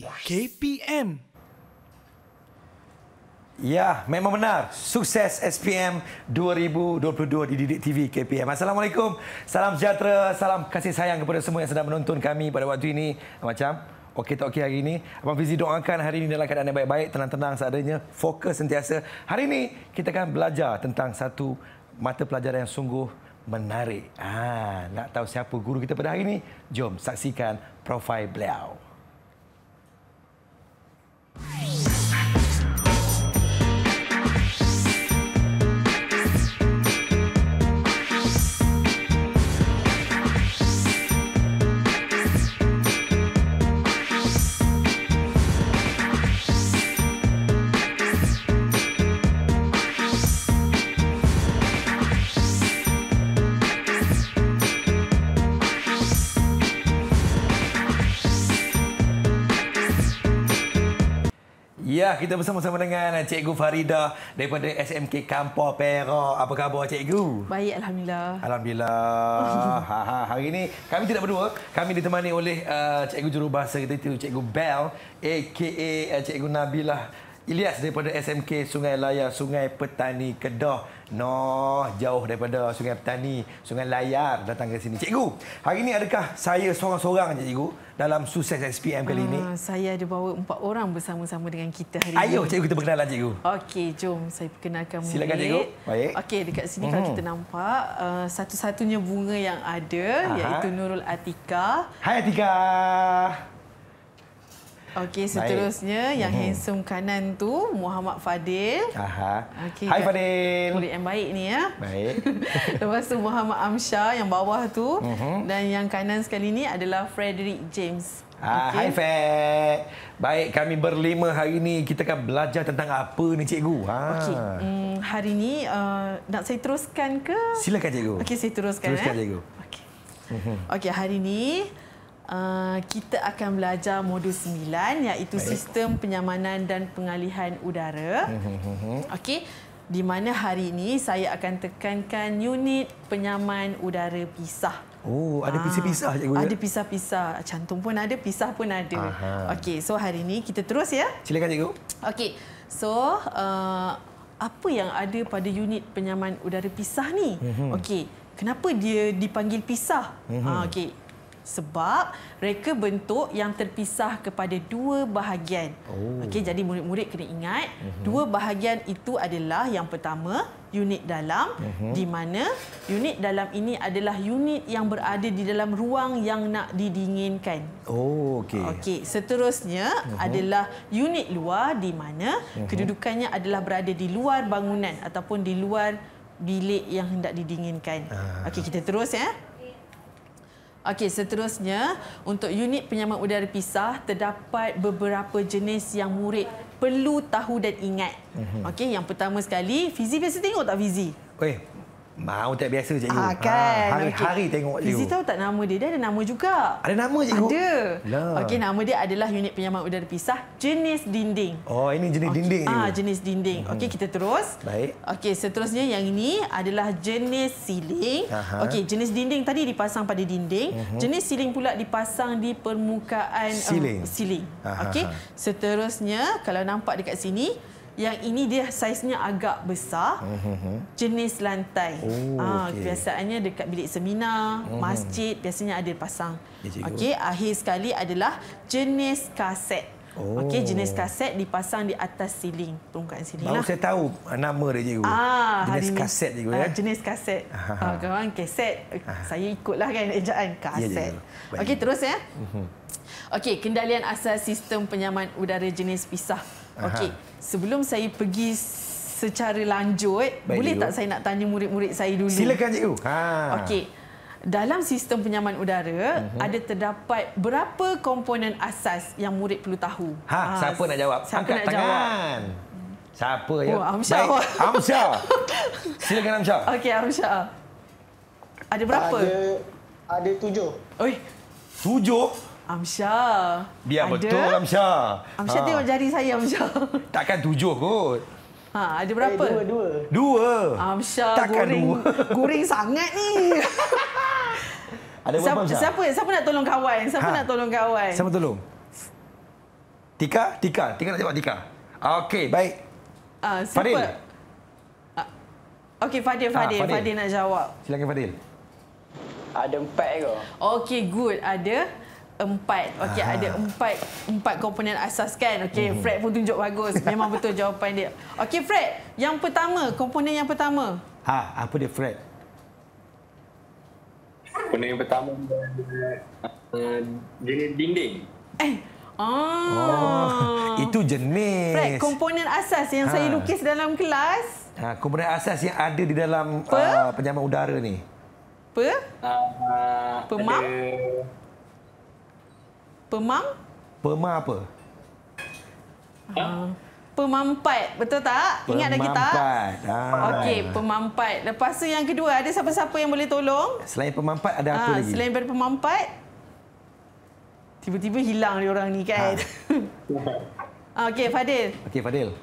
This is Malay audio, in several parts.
KPM. Ya, memang benar. Sukses SPM 2022 di Didik TV KPM. Assalamualaikum. Salam sejahtera, salam kasih sayang kepada semua yang sedang menonton kami pada waktu ini. Macam okey tak okey hari ini? Abang Fizi doakan hari ini dalam keadaan yang baik-baik, tenang-tenang seadanya, fokus sentiasa. Hari ini kita akan belajar tentang satu mata pelajaran yang sungguh menarik. Nak tahu siapa guru kita pada hari ini? Jom saksikan profil beliau. Ya, kita bersama-sama dengan Cikgu Farida daripada SMK Kampar Perak. Apa khabar Cikgu? Baik, Alhamdulillah. Alhamdulillah. Hari ini kami tidak berdua. Kami ditemani oleh Cikgu Jurubahasa kita itu Cikgu Bel, a.k.a. Cikgu Nabilah Ilyas daripada SMK Sungai Layar, Sungai Petani Kedah. Jauh daripada Sungai Petani, Sungai Layar datang ke sini. Cikgu, hari ini adakah saya seorang-seorang saja Cikgu dalam sukses SPM kali ini? Saya ada bawa 4 orang bersama-sama dengan kita hari ini. Ayo Cikgu, kita berkenalan Cikgu. Okey, jom saya perkenalkan murid. Silakan Cikgu. Baik. Okey, dekat sini kalau kita nampak satu-satunya bunga yang ada iaitu Nurul Atika. Hai Atika. Okey, seterusnya yang handsome kanan tu Muhammad Fadil. Okay, Hai Fadil. Murid yang baik ni ya. Baik. Lepas tu Muhammad Amsyar yang bawah tu. Dan yang kanan sekali ni adalah Frederick James. Hai Fred. Baik, kami berlima hari ini kita akan belajar tentang apa ni Cikgu? Okey, hari ni nak saya teruskan ke? Silakan Cikgu. Okey, saya teruskan. Teruskan Cikgu. Okey. Okey, hari ni kita akan belajar modul 9 iaitu sistem penyamanan dan pengalihan udara. Okey, di mana hari ini saya akan tekankan unit penyaman udara pisah. Oh, ada pisah-pisah Cikgu? Ada pisah-pisah. Cantum pun ada, pisah pun ada. Okey, so hari ini kita terus ya. Silakan Cikgu. Okey, so apa yang ada pada unit penyaman udara pisah ni? Okey, kenapa dia dipanggil pisah? Okey, sebab reka bentuk yang terpisah kepada 2 bahagian. Okey, jadi murid-murid kena ingat, 2 bahagian itu adalah yang pertama, unit dalam, di mana unit dalam ini adalah unit yang berada di dalam ruang yang nak didinginkan. Okey. Okey, seterusnya adalah unit luar di mana kedudukannya adalah berada di luar bangunan ataupun di luar bilik yang hendak didinginkan. Okey, kita terus ya. Okey, seterusnya untuk unit penyaman udara pisah terdapat beberapa jenis yang murid perlu tahu dan ingat. Okey, yang pertama sekali, Fizi biasa tengok tak Fizi? Mau tak biasa Cikgu. Kan. Hari-hari tengok Cikgu. Fizi tahu tak nama dia? Dia ada nama juga. Ada nama Cikgu? Ada. Lah. Okey, nama dia adalah unit penyaman udara pisah jenis dinding. Oh, ini jenis dinding Cikgu. Jenis dinding. Okey, kita terus. Baik. Okey, seterusnya yang ini adalah jenis siling. Okey, jenis dinding tadi dipasang pada dinding. Jenis siling pula dipasang di permukaan siling. Okey, seterusnya kalau nampak dekat sini, yang ini dia saiznya agak besar, jenis lantai. Biasanya dekat bilik seminar, masjid, biasanya ada pasang. Okey, akhir sekali adalah jenis kaset. Okey, jenis kaset dipasang di atas siling, permukaan siling. Baru saya tahu nama dia Cikgu. Jenis kaset Cikgu ya. Jenis kaset. Kawan kaset. Saya ikutlah kan ejaan kaset. Ya, okey, terus ya. Okey, kendalian asas sistem penyaman udara jenis pisah. Okey, sebelum saya pergi secara lanjut, boleh tak saya nak tanya murid-murid saya dulu? Silakan Cikgu. Okey, dalam sistem penyaman udara ada terdapat berapa komponen asas yang murid perlu tahu? Siapa nak jawab? Siapa Angkat nak tangan. jawab? Siapa ya? Amsyar. Amsyar. Silakan Amsyar. Okey, Amsyar. Ada berapa? Ada 7. Oi, 7? Amsyar. Biar ada? betul Amsyar. Amsyar tengok jari saya, Amsyar. Takkan 7 kot. Ada berapa? 2. Amsyar Takkan goreng sangat ni. Ada berapa Amsyar? Siapa nak tolong kawan? Siapa nak tolong kawan? Siapa tolong? Tika nak jawab Tika. Okey, baik. Fadil. Okey, Fadil nak jawab. Silakan Fadil. Ada 4 ke? Okey, good. Ada 4. Okey, ada 4 komponen asas kan. Okey, Fred pun tunjuk bagus. Memang betul jawapan dia. Okey, Fred. Yang pertama, komponen yang pertama. Apa dia Fred? Komponen yang pertama jenis dinding. Itu jenis. Fred, komponen asas yang saya lukis dalam kelas. Komponen asas yang ada di dalam penyaman udara ni. Pemam? Pema apa? Pemampat, betul tak? Ingat lagi tak? Pemampat. Okey, pemampat. Lepas tu yang kedua, ada siapa-siapa yang boleh tolong? Selain pemampat ada apa lagi? Selain daripada pemampat, tiba-tiba hilang dia orang ni kan. Okey, Fadil.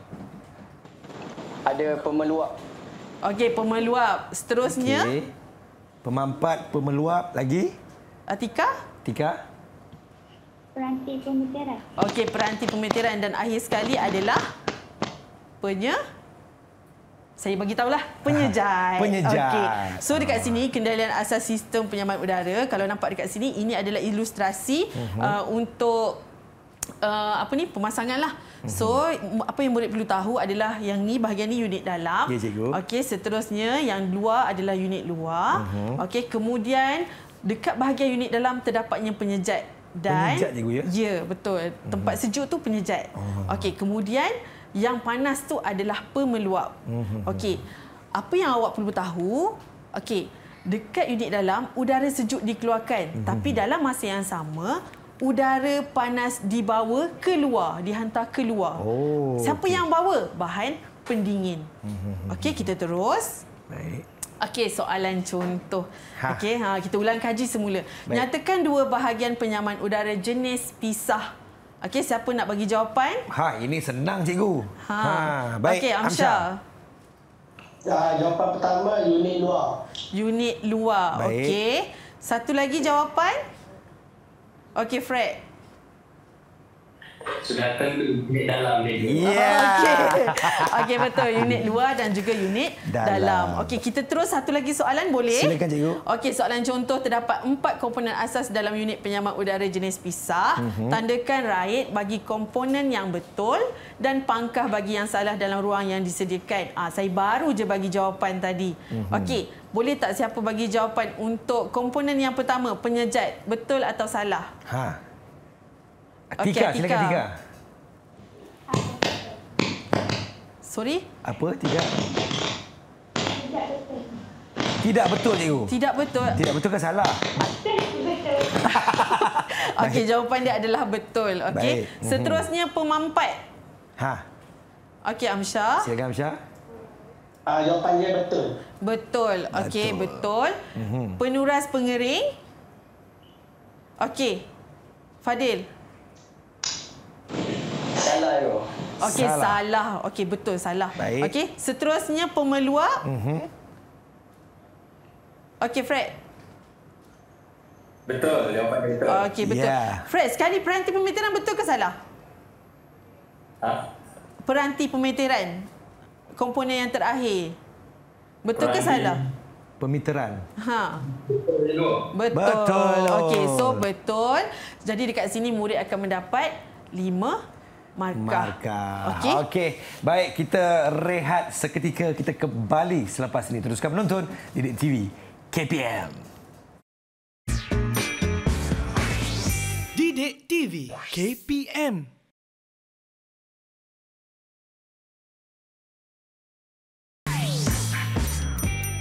Ada pemeluap. Okey, pemeluap. Seterusnya, pemampat, pemeluap lagi? Tika? Peranti pemeteran. Okey, peranti pemeteran dan akhir sekali adalah saya bagi tahulah, penyejat. Okey. So dekat sini kendalian asas sistem penyaman udara, kalau nampak dekat sini ini adalah ilustrasi untuk pemasangan lah. So apa yang murid perlu tahu adalah yang ni bahagian ni unit dalam. Ya, cikgu. Okey, seterusnya yang luar adalah unit luar. Okey, kemudian dekat bahagian unit dalam terdapatnya penyejat. Penyejat, cikgu, ya? Ya, betul. Tempat sejuk tu penyejat. Okey, kemudian yang panas tu adalah pemeluap. Okey, apa yang awak perlu tahu? Okey, dekat unit dalam udara sejuk dikeluarkan, tapi dalam masa yang sama udara panas dibawa keluar, dihantar keluar. Siapa yang bawa? Bahan pendingin. Okey, kita terus. Baik. Okey, soalan contoh. Okey, kita ulang kaji semula. Baik. Nyatakan dua bahagian penyaman udara jenis pisah. Okey, siapa nak bagi jawapan? Ini senang, cikgu. Baik. Okey, Amsyar. Jawapan pertama, unit luar. Unit luar. Okey. Satu lagi jawapan? Okey, Fred. Sudah tentu unit dalam ni. Okey, betul. Unit luar dan juga unit dalam. Okey, kita terus satu lagi soalan boleh? Silakan, cikgu. Okey, soalan contoh, terdapat 4 komponen asas dalam unit penyaman udara jenis pisah. Tandakan right bagi komponen yang betul dan pangkah bagi yang salah dalam ruang yang disediakan. Saya baru je bagi jawapan tadi. Okey, boleh tak siapa bagi jawapan untuk komponen yang pertama, penyejat, betul atau salah? Tika, silakan Tika. Sorry? Apa, Tika? Tidak betul, cikgu. Tidak betul. Tidak betul ke salah? Betul. Okey, jawapan dia adalah betul. Okey. Seterusnya pemampat. Okey, Amsyar. Silakan Amsyar. Jawapan dia betul. Betul. Okey, betul. Penuras pengering. Okey. Fadil. Salah tu. Okey, salah. Okey, betul, salah. Okey, seterusnya pemeluap. Okey, Fred. Betul, jawapan dia betul. Okey, betul. Fred, sekali peranti pemeteran betul ke salah? Peranti pemeteran. Komponen yang terakhir. Betul ke salah? Pemeteran. Betul. Okey, so betul. Jadi dekat sini murid akan mendapat 5 markah. Okey. Baik, kita rehat seketika. Kita kembali selepas ini. Teruskan menonton Didik TV KPM. Didik TV KPM.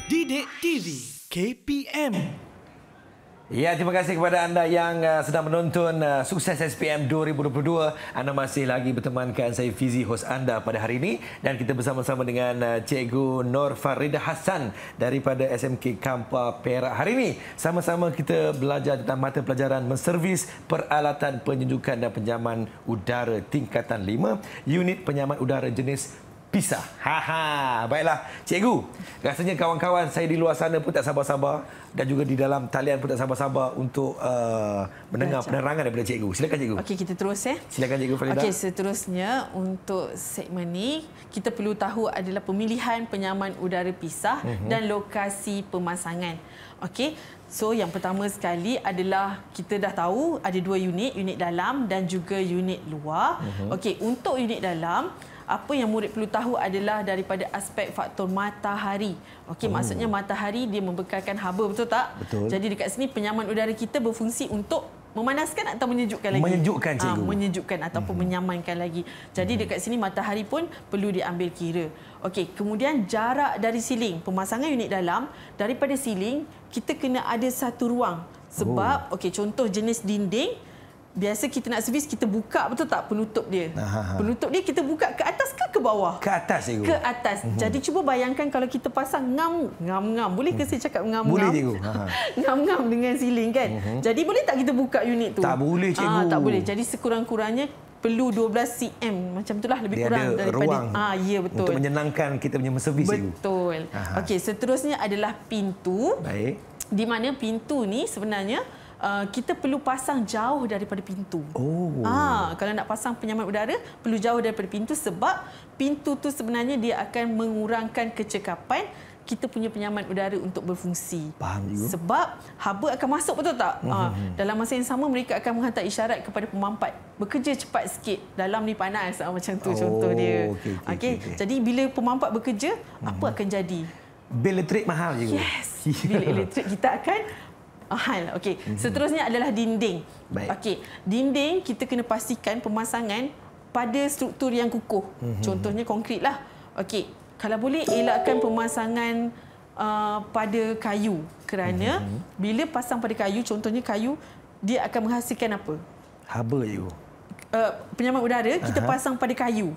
Didik TV KPM. Ya, terima kasih kepada anda yang sedang menonton Sukses SPM 2022. Anda masih lagi bertemankan saya Fizi, hos anda pada hari ini, dan kita bersama-sama dengan Cikgu Nur Farida Hassan daripada SMK Kampar Perak. Hari ini sama-sama kita belajar tentang mata pelajaran menservis peralatan penyejukan dan penyaman udara tingkatan 5, unit penyaman udara jenis pisah. Baiklah, cikgu. Rasanya kawan-kawan saya di luar sana pun tak sabar-sabar dan juga di dalam talian pun tak sabar-sabar untuk mendengar penerangan daripada cikgu. Silakan cikgu. Okey, kita terus ya. Silakan cikgu Farida. Okey, seterusnya untuk segmen ni kita perlu tahu adalah pemilihan penyaman udara pisah dan lokasi pemasangan. Okey. So yang pertama sekali adalah kita dah tahu ada 2 unit dalam dan juga unit luar. Okey, untuk unit dalam apa yang murid perlu tahu adalah daripada aspek faktor matahari. Okey, maksudnya matahari dia membekalkan haba, betul tak? Betul. Jadi dekat sini penyaman udara kita berfungsi untuk memanaskan atau menyejukkan lagi? Menyejukkan, cikgu. Menyejukkan ataupun menyamankan lagi. Jadi dekat sini matahari pun perlu diambil kira. Okey, kemudian jarak dari siling. Pemasangan unit dalam, daripada siling kita kena ada satu ruang. Sebab okey, contoh jenis dinding, biasa kita nak servis, kita buka, betul tak, penutup dia. Penutup dia kita buka ke atas ke bawah? Ke atas, cikgu. Ke atas. Jadi cuba bayangkan kalau kita pasang ngam-ngam. Boleh ke saya cakap ngam-ngam? Boleh, cikgu. Ngam-ngam dengan siling kan. Jadi boleh tak kita buka unit tu? Tak boleh, cikgu. Tak boleh. Jadi sekurang-kurangnya perlu 12 cm. Macam itulah, lebih Dia kurang ada daripada ruang ya, betul. untuk menyenangkan kita punya servis, cikgu. Betul. Okey, seterusnya adalah pintu. Baik. Di mana pintu ni sebenarnya kita perlu pasang jauh daripada pintu. Kalau nak pasang penyaman udara, perlu jauh daripada pintu sebab pintu tu sebenarnya dia akan mengurangkan kecekapan kita punya penyaman udara untuk berfungsi. Faham juga. Sebab haba akan masuk, betul tak? Dalam masa yang sama mereka akan menghantar isyarat kepada pemampat. Bekerja cepat sikit. Dalam ni panas. Macam tu contoh dia. Okey. Jadi bila pemampat bekerja, apa akan jadi? Bil elektrik mahal, cikgu. Yes. Bil elektrik kita akan mahal. Okey. Seterusnya adalah dinding. Baik. Okey. Dinding kita kena pastikan pemasangan pada struktur yang kukuh. Contohnya konkrit lah. Okey. Kalau boleh elakkan pemasangan pada kayu kerana bila pasang pada kayu, contohnya kayu, dia akan menghasilkan apa? Haba, cikgu. Penyaman udara kita pasang pada kayu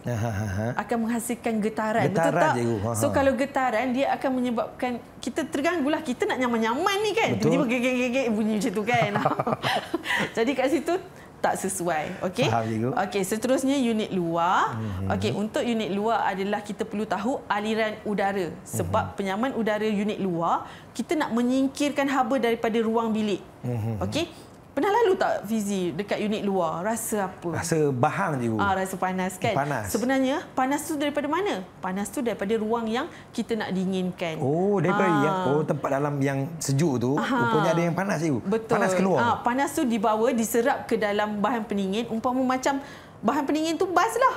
akan menghasilkan getaran, betul tak? Cikgu. So kalau getaran dia akan menyebabkan kita terganggulah, kita nak nyaman-nyaman ni kan, tiba-tiba gegek-gegek bunyi macam tu kan. Jadi kat situ tak sesuai. Okey. Okey, seterusnya unit luar. Okey, untuk unit luar adalah kita perlu tahu aliran udara sebab penyaman udara unit luar kita nak menyingkirkan haba daripada ruang bilik. Okey. Pernah lalu tak Fizi dekat unit luar? Rasa apa? Rasa bahang, cikgu. Rasa panas kan? Panas. Sebenarnya panas tu daripada mana? Panas tu daripada ruang yang kita nak dinginkan. Daripada tempat dalam yang sejuk tu, rupanya ada yang panas, cikgu. Betul. Panas keluar. Panas tu dibawa, diserap ke dalam bahan pendingin. Umpama macam bahan pendingin tu bas lah.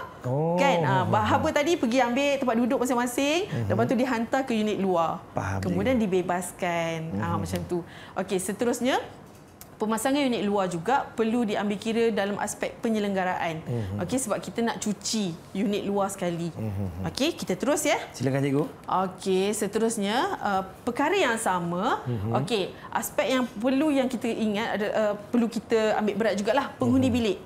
Kan? Haba tadi pergi ambil tempat duduk masing-masing. Lepas tu dihantar ke unit luar. Faham, kemudian dibebaskan. Macam tu. Okey, seterusnya pemasangan unit luar juga perlu diambil kira dalam aspek penyelenggaraan. Okey, sebab kita nak cuci unit luar sekali. Okey, kita terus ya. Silakan, cikgu. Okey, seterusnya perkara yang sama. Okey, aspek yang kita ingat perlu kita ambil berat jugalah penghuni bilik.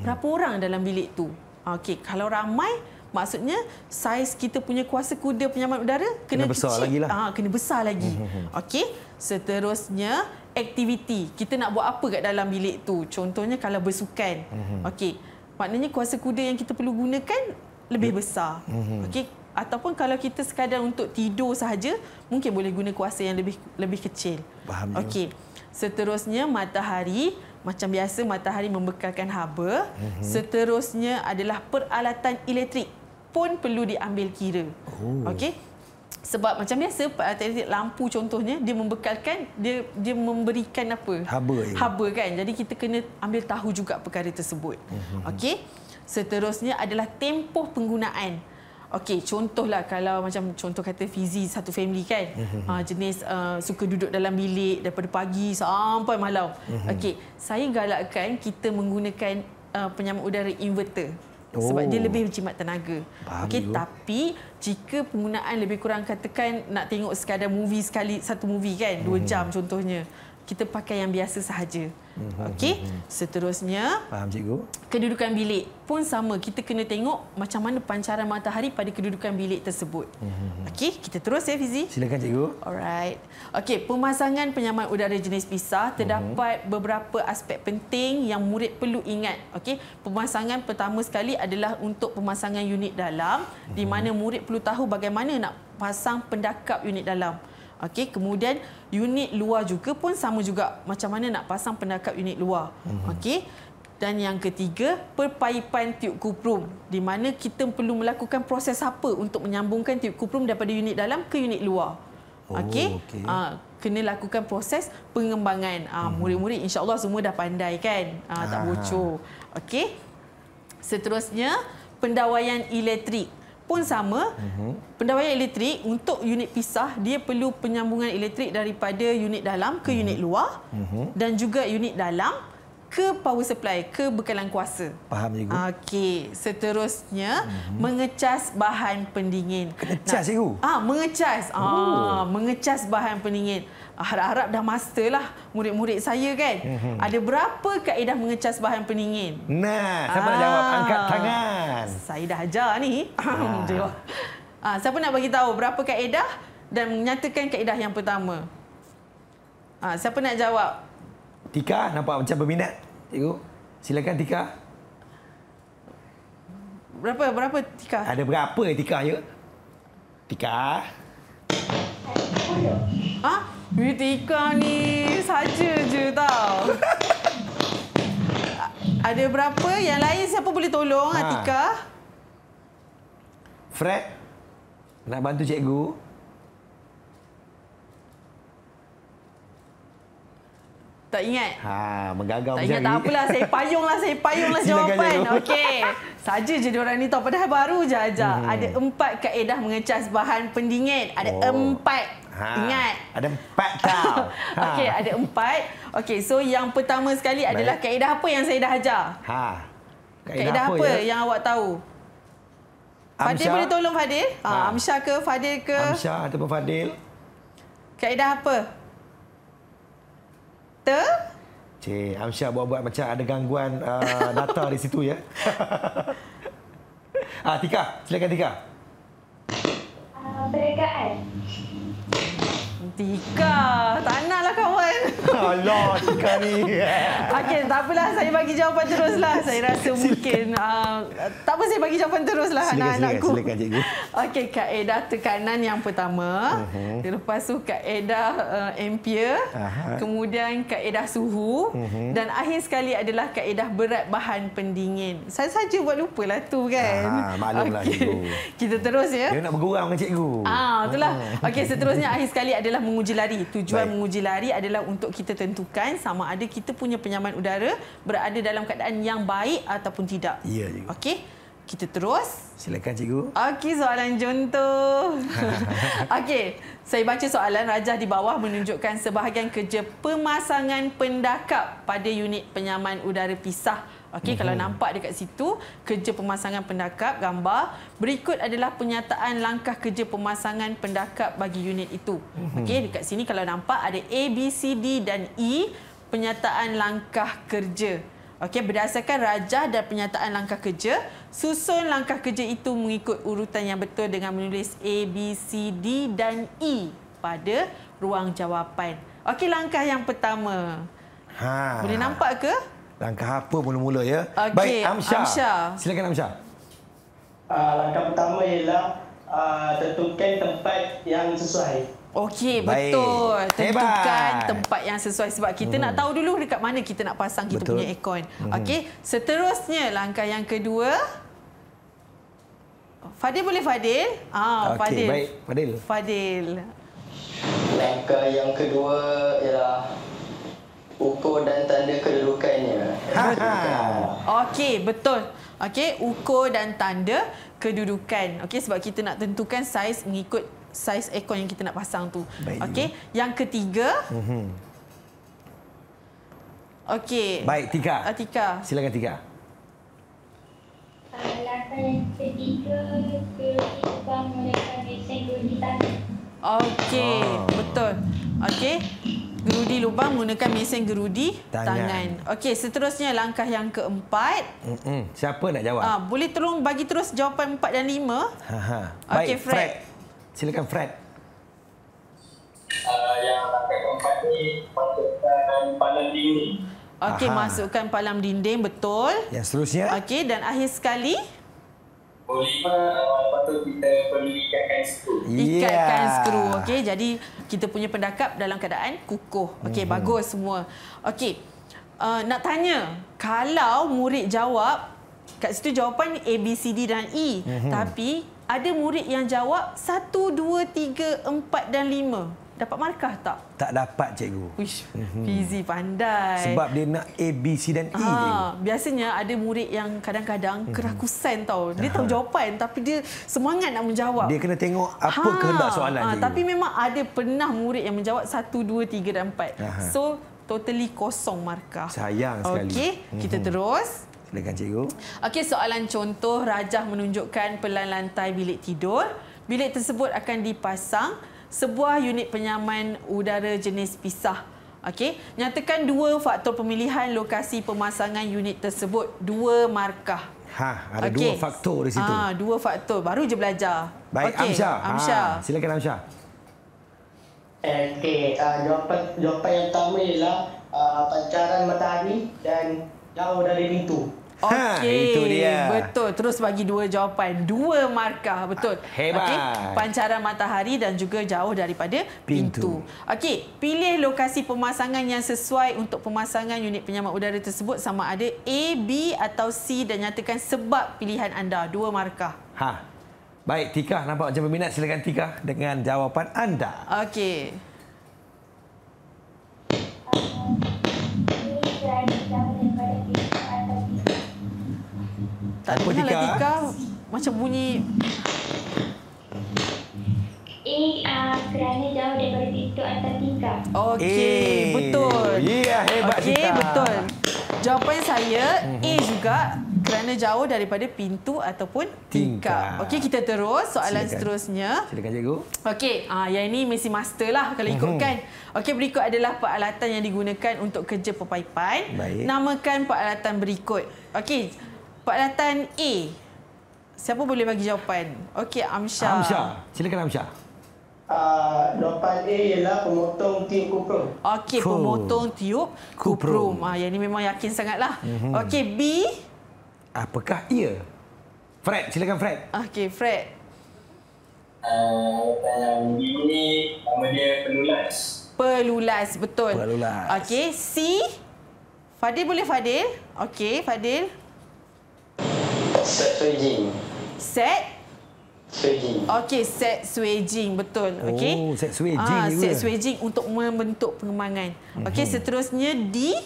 Berapa orang dalam bilik tu? Okey, kalau ramai maksudnya saiz kita punya kuasa kuda penyaman udara kena besar kecil. lagi lah. Kena besar lagi. Okey, seterusnya aktiviti. Kita nak buat apa kat dalam bilik tu? Contohnya kalau bersukan. Okey, maknanya kuasa kuda yang kita perlu gunakan lebih besar. Okey, ataupun kalau kita sekadar untuk tidur sahaja, mungkin boleh guna kuasa yang lebih kecil. Faham. Okey. Seterusnya matahari. Macam biasa matahari membekalkan haba. Seterusnya adalah peralatan elektrik pun perlu diambil kira. Okey. Sebab macam biasa peralatan elektrik, lampu contohnya, dia membekalkan, dia memberikan apa? Haba kan. Jadi kita kena ambil tahu juga perkara tersebut. Okey. Seterusnya adalah tempoh penggunaan. Okey, contohlah kalau macam contoh kata Fizi satu family kan. Jenis suka duduk dalam bilik daripada pagi sampai malam. Okey, saya galakkan kita menggunakan penyaman udara inverter. Sebab dia lebih berjimat tenaga. Okey, tapi jika penggunaan lebih kurang katakan nak tengok sekadar movie sekali, satu movie kan 2 jam contohnya. kita pakai yang biasa sahaja. Okey. Seterusnya, Faham cikgu? kedudukan bilik pun sama. Kita kena tengok macam mana pancaran matahari pada kedudukan bilik tersebut. Okey, kita terus ya Fizi. Silakan cikgu. Alright. Okey, pemasangan penyaman udara jenis pisah terdapat beberapa aspek penting yang murid perlu ingat. Okey, pemasangan pertama sekali adalah untuk pemasangan unit dalam di mana murid perlu tahu bagaimana nak pasang pendakap unit dalam. Okey, kemudian unit luar juga pun sama juga macam mana nak pasang pendakap unit luar. Okey. Dan yang ketiga, perpaipan tiub kuprum di mana kita perlu melakukan proses apa untuk menyambungkan tiub kuprum daripada unit dalam ke unit luar. Okey. okey. Kena lakukan proses pengembangan. Murid-murid insya-Allah semua dah pandai kan? Tak bocor. Okey. Seterusnya, pendawaian elektrik pun sama. Pendawaian elektrik untuk unit pisah dia perlu penyambungan elektrik daripada unit dalam ke unit luar dan juga unit dalam ke power supply, ke bekalan kuasa. Faham cikgu? Okey, seterusnya mengecas bahan pendingin. Kena cas cikgu? Mengecas. Mengecas bahan pendingin. Harap-harap dah master lah murid-murid saya kan. Ada berapa kaedah mengecas bahan pendingin? Nah, siapa nak jawab? Angkat tangan. Saya dah ajar ni. Jawab. Siapa nak bagi tahu berapa kaedah dan menyatakan kaedah yang pertama? Siapa nak jawab? Tika nampak macam berminat, cikgu. Silakan Tika. Berapa Tika? Ada berapa Tika ya? Tika. Tika ni saja je tau. Ada berapa? Yang lain siapa boleh tolong Tika? Fred nak bantu cikgu. Tak ingat? Menggagau Tak macam ingat ni. tak apalah. Saya payunglah Silakan, jawapan. cikgu. Okey. Saja je diorang ni tahu. Padahal baru je ajar. Ada 4 kaedah mengecas bahan pendingin. Ada 4. Ingat? Ada 4 tau. Okey, ada 4. Okey, so yang pertama sekali adalah kaedah apa yang saya dah ajar? Kaedah apa ya? yang awak tahu? Fadil boleh tolong Fadil? Amsyah ke Fadil ke? Amsyah ataupun Fadil. Kaedah apa? Cik, Amsyah buat-buat macam ada gangguan data di situ ya. Tika, silakan Tika. Perrekaan. Tika, tak naklah kawan. Allah, Tika ni. Okey, tak apalah. Saya bagi jawapan teruslah. Saya rasa mungkin... tak apa, saya bagi jawapan teruslah anak-anakku. Silakan, cikgu. Okey, kaedah tekanan yang pertama. Lepas tu kaedah ampere. Kemudian kaedah suhu. Dan akhir sekali adalah kaedah berat bahan pendingin. Saya saja buat lupalah tu kan. Maklumlah, cikgu. Kita terus ya. Dia nak bergurau dengan cikgu. Itulah. Okey, seterusnya akhir sekali adalah menguji lari. Tujuan menguji lari adalah untuk kita tentukan sama ada kita punya penyaman udara berada dalam keadaan yang baik ataupun tidak. Ya, cikgu. Okey, kita terus. Silakan cikgu. Okey, soalan contoh. Okey, saya baca soalan. Rajah di bawah menunjukkan sebahagian kerja pemasangan pendakap pada unit penyaman udara pisah. Okey, kalau nampak dekat situ, kerja pemasangan pendakap, gambar. Berikut adalah penyataan langkah kerja pemasangan pendakap bagi unit itu. Okey, dekat sini kalau nampak ada A, B, C, D dan E, penyataan langkah kerja. Okey, berdasarkan rajah dan penyataan langkah kerja, susun langkah kerja itu mengikut urutan yang betul dengan menulis A, B, C, D dan E pada ruang jawapan. Okey, langkah yang pertama. Boleh nampak ke? Langkah apa mula-mula ya? Okey, Baik, Amsyah. Amsyah. Silakan Amsyah. Langkah pertama ialah tentukan tempat yang sesuai. Okey, Baik. betul. Tentukan Hebat. tempat yang sesuai sebab kita nak tahu dulu dekat mana kita nak pasang kita Betul. punya aircon. Okey, seterusnya langkah yang kedua. Fadil boleh Fadil? Okey, Fadil. baik. Fadil. Fadil. Langkah yang kedua ialah ukur dan tanda kedudukannya. Okey, betul. Okey, ukur dan tanda kedudukan. Okey, sebab kita nak tentukan saiz mengikut saiz aircon yang kita nak pasang tu. Okey, yang ketiga. Okey. Baik, Tika. Tika. Silakan Tika. Langkah yang ketiga, kita menggunakan mesin uji tanah. Okey, betul. Okey. Gerudi lubang menggunakan mesin gerudi tangan. Okey, seterusnya langkah yang keempat. Siapa nak jawab? Boleh tolong bagi terus jawapan 4 dan 5? Baik, Okey, Fred. Silakan Fred. Yang langkah keempat ni masukkan palang dinding. Okey, masukkan palang dinding, betul. Yang seterusnya? Okey, dan akhir sekali? Lepas tu kita perlu ikatkan skru. Ikatkan skru. Okey, jadi kita punya pendakap dalam keadaan kukuh. Okey, bagus semua. Okey, nak tanya, kalau murid jawab, kat situ jawapan A, B, C, D dan E. Tapi ada murid yang jawab 1, 2, 3, 4 dan 5. Dapat markah tak? Tak dapat, cikgu. Wish, Fizi pandai. Sebab dia nak A, B, C dan E, cikgu. Biasanya ada murid yang kadang-kadang kerakusan tau. Dia tahu jawapan tapi dia semangat nak menjawab. Dia kena tengok apa kehendak soalan, cikgu. Tapi memang ada pernah murid yang menjawab 1, 2, 3 dan 4. So, totally kosong markah. Sayang sekali. Okey, kita terus. Silakan, cikgu. Okey, soalan contoh, rajah menunjukkan pelan lantai bilik tidur. Bilik tersebut akan dipasang sebuah unit penyaman udara jenis pisah. Okey, nyatakan 2 faktor pemilihan lokasi pemasangan unit tersebut. 2 markah. Ada 2 faktor di situ. 2 faktor. Baru je belajar. Baik, Amsyah. Silakan Amsyah. Okey, jawapan yang pertama ialah pancaran matahari dan jauh dari pintu. Okey, itu dia. Betul. Terus bagi 2 jawapan. 2 markah. Betul. Hebat. Okey, pancaran matahari dan juga jauh daripada pintu. Okey, pilih lokasi pemasangan yang sesuai untuk pemasangan unit penyaman udara tersebut, sama ada A, B atau C, dan nyatakan sebab pilihan anda. 2 markah. Baik, Tika nampak macam berminat. Silakan Tika dengan jawapan anda. Okey. Ini kerana jauh daripada pintu atau pintu. Tak dengar lah, Tika. Macam bunyi. Kerana jauh daripada pintu atau tingkap. Okey, betul. Ya, hebat Tika. Okey, betul. Jawapan saya A juga, kerana jauh daripada pintu ataupun tingkap. Okey, kita terus soalan seterusnya. Silakan, cikgu. Okey, yang ini mesti master lah kalau ikutkan. Okey, berikut adalah peralatan yang digunakan untuk kerja perpaipan. Baik. Namakan peralatan berikut. Okey, peralatan A. Siapa boleh bagi jawapan? Okey, Amsyah. Amsyah. Silakan Amsyah. Jawapan A ialah pemotong tiup kuprum. Okey, pemotong tiup kuprum. Yang ini memang yakin sangatlah. Okey, B. Apakah ia? Fred, silakan Fred. Okey, Fred. Yang ini nama dia pelulas. Pelulas, betul. Pelulas. Okey, C. Fadil boleh Fadil? Okey, Fadil. Set swaging. Set. Swaging. Okey, set swaging, betul. Okey. Oh, set swaging juga. Set swaging untuk membentuk pengemangan. Okey, seterusnya D.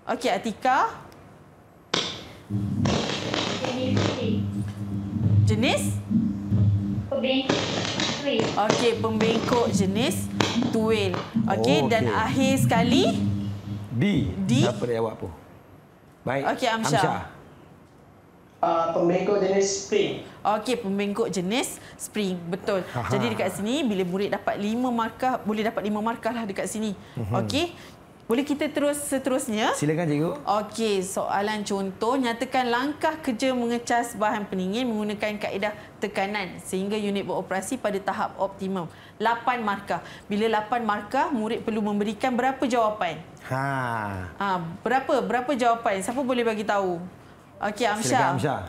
Okey, Atika. Jenis swing. Jenis? Pembengkok swing. Okey, pembengkok jenis tuil. Okey, Oh, dan okey. akhir sekali D. D. Siapa dia jawab tu? Baik. Okey, Amsyah. Pembengkok jenis spring. Okey, pembengkok jenis spring. Betul. Jadi dekat sini bila murid dapat 5 markah, boleh dapat 5 markah lah dekat sini. Okey. Boleh kita terus seterusnya? Silakan, cikgu. Okey, soalan contoh, nyatakan langkah kerja mengecas bahan pendingin menggunakan kaedah tekanan sehingga unit beroperasi pada tahap optimum. 8 markah. Bila 8 markah, murid perlu memberikan berapa jawapan? Berapa jawapan? Siapa boleh bagi tahu? Okey, Amsyah. Silakan Amsyah.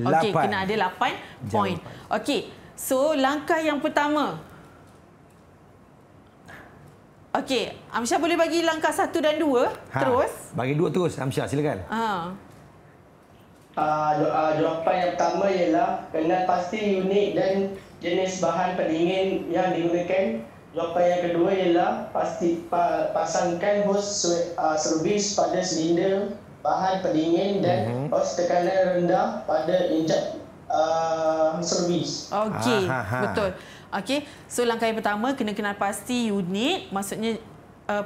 8. Okey, 8. kena ada 8 poin. Okey, so langkah yang pertama. Okey, Amsyah boleh bagi langkah 1 dan 2 terus? Bagi 2 terus, Amsyah. Silakan. Jawapan yang pertama ialah kena pasti unit dan jenis bahan pendingin yang digunakan. Jawapan yang kedua ialah pasangkan hos servis pada silinder bahan pendingin dan hos tekanan rendah pada injak servis. Okey, betul. Okey, so langkah yang pertama kena kenal pasti unit, maksudnya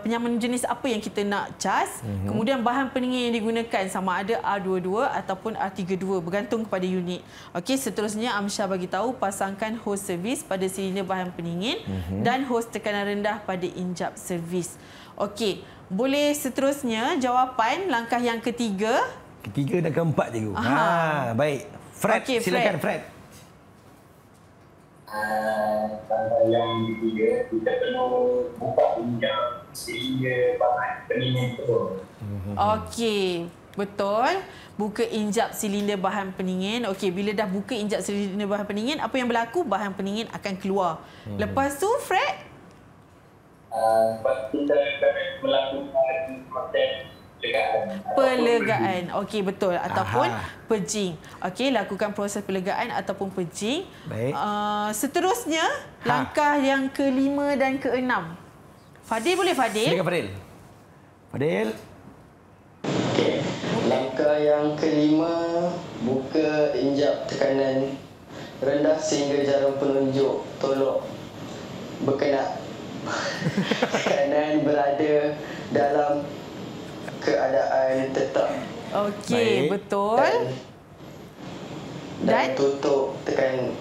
penyaman jenis apa yang kita nak cas. Kemudian bahan pendingin yang digunakan sama ada R22 ataupun R32 bergantung kepada unit. Okey, seterusnya Amsyah bagi tahu pasangkan hos servis pada silinder bahan pendingin dan hos tekanan rendah pada injap servis. Okey, boleh seterusnya jawapan langkah yang ketiga. Ketiga dan keempat, cikgu. Baik. Fred, Okey, silakan Fred. Tanda yang ketiga, kita perlu buka injap sehingga bahan pendingin turun. Okey, betul. Buka injap silinder bahan pendingin. Okey, bila dah buka injap silinder bahan pendingin, apa yang berlaku? Bahan pendingin akan keluar. Lepas tu, Fred? Lepas kita akan melakukan proses pelegaan. Okey, betul. Ataupun purging. Okey, lakukan proses pelegaan ataupun purging. Baik. Seterusnya, langkah yang kelima dan keenam. Fadil boleh, Fadil? Silakan Fadil. Fadil. Langkah yang kelima, buka injap tekanan rendah sehingga jarum penunjuk tolak berkenaan. Tekanan berada dalam keadaan tetap. Okey, betul. Dan tutup tekan.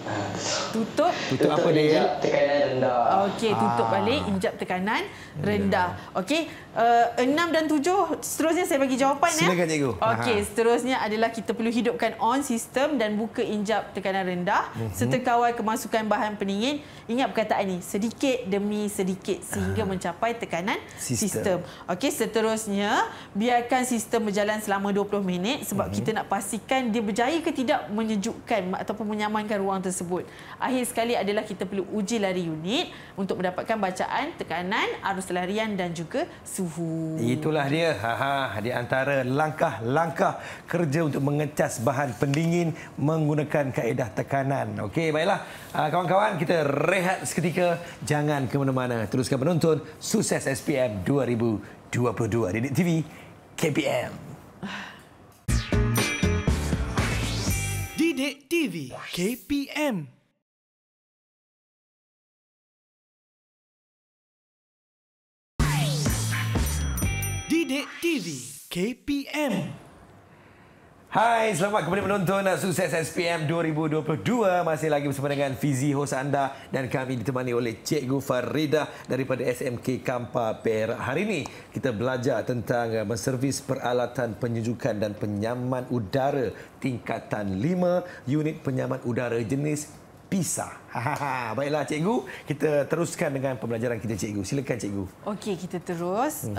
Tutup apa dia? Injap tekanan rendah. Okey, tutup balik injap tekanan rendah. Okey, 6 dan 7 seterusnya saya bagi jawapan. Silakan, cikgu. Okey, seterusnya adalah kita perlu hidupkan on sistem dan buka injap tekanan rendah serta kawal kemasukan bahan pendingin. Ingat perkataan ini, sedikit demi sedikit sehingga mencapai tekanan sistem. Okey, seterusnya biarkan sistem berjalan selama 20 minit sebab kita nak pastikan dia berjaya ke tidak menyejukkan ataupun menyamankan ruang tersebut. Akhir sekali adalah kita perlu uji lari unit untuk mendapatkan bacaan tekanan, arus larian dan juga suhu. Itulah dia. Di antara langkah-langkah kerja untuk mengecas bahan pendingin menggunakan kaedah tekanan. Okey, baiklah. Kawan-kawan, kita rehat seketika. Jangan ke mana-mana. Teruskan menonton Sukses SPM 2022 Didik TV KPM. Didik TV KPM. Didik TV KPM. Hai, selamat kembali menonton Sukses SPM 2022. Masih lagi bersama dengan Fizi, hos anda, dan kami ditemani oleh Cikgu Farida daripada SMK Kampar Perak. Hari ini kita belajar tentang menservis peralatan penyejukan dan penyaman udara tingkatan 5, unit penyaman udara jenis pisah. Baiklah cikgu, kita teruskan dengan pembelajaran kita cikgu. Silakan cikgu. Okey, kita terus.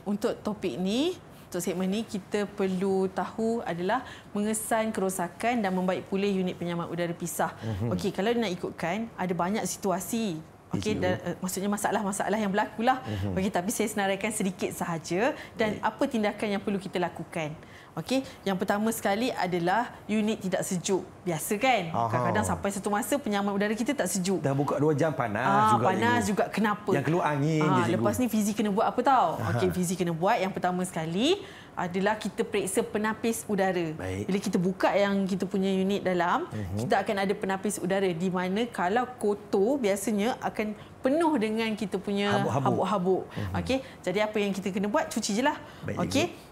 Untuk topik ni, untuk segmen ni, kita perlu tahu adalah mengesan kerosakan dan membaik pulih unit penyaman udara pisah. Okey, kalau nak ikutkan, ada banyak situasi. Okey, maksudnya masalah-masalah yang berlaku lah. Okey, tapi saya senaraikan sedikit sahaja dan apa tindakan yang perlu kita lakukan. Okey, yang pertama sekali adalah unit tidak sejuk. Biasa kan? Kadang-kadang sampai satu masa penyaman udara kita tak sejuk. Dah buka 2 jam panas juga. Panas juga. Kenapa? Yang keluar angin je, cikgu. Lepas ni Fizi kena buat apa tahu? Okey, Fizi kena buat yang pertama sekali adalah kita periksa penapis udara. Baik. Bila kita buka yang kita punya unit dalam, kita akan ada penapis udara di mana kalau kotor biasanya akan penuh dengan kita punya habuk-habuk. Okey, jadi apa yang kita kena buat? Cuci je lah. Okey.